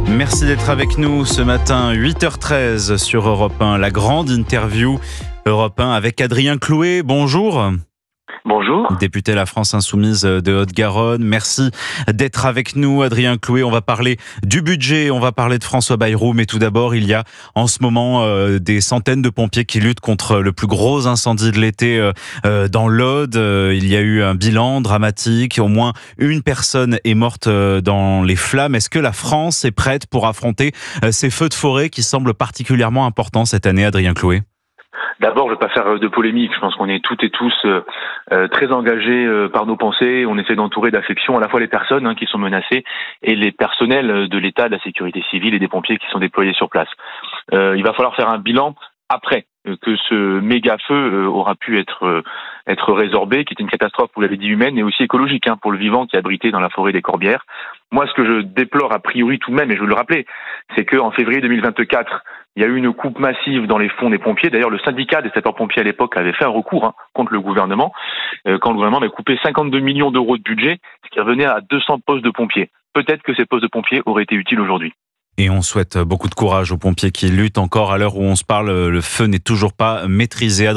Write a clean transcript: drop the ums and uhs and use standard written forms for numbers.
Merci d'être avec nous ce matin, 8h13 sur Europe 1, la grande interview Europe 1 avec Adrien Clouet. Bonjour. Bonjour. Député La France Insoumise de Haute-Garonne. Merci d'être avec nous, Adrien Clouet. On va parler du budget, on va parler de François Bayrou, mais tout d'abord, il y a en ce moment des centaines de pompiers qui luttent contre le plus gros incendie de l'été dans l'Aude. Il y a eu un bilan dramatique, au moins une personne est morte dans les flammes. Est-ce que la France est prête pour affronter ces feux de forêt qui semblent particulièrement importants cette année, Adrien Clouet ? D'abord, je ne vais pas faire de polémique. Je pense qu'on est toutes et tous très engagés par nos pensées. On essaie d'entourer d'affection à la fois les personnes qui sont menacées et les personnels de l'État, de la sécurité civile et des pompiers qui sont déployés sur place. Il va falloir faire un bilan après que ce méga feu aura pu être résorbé, qui est une catastrophe, vous l'avez dit, humaine et aussi écologique pour le vivant qui est abrité dans la forêt des Corbières. Moi, ce que je déplore a priori tout de même, et je veux le rappeler, c'est qu'en février 2024, il y a eu une coupe massive dans les fonds des pompiers. D'ailleurs, le syndicat des sapeurs-pompiers à l'époque avait fait un recours contre le gouvernement, quand le gouvernement avait coupé 52 millions d'euros de budget, ce qui revenait à 200 postes de pompiers. Peut-être que ces postes de pompiers auraient été utiles aujourd'hui. Et on souhaite beaucoup de courage aux pompiers qui luttent encore à l'heure où on se parle. Le feu n'est toujours pas maîtrisé.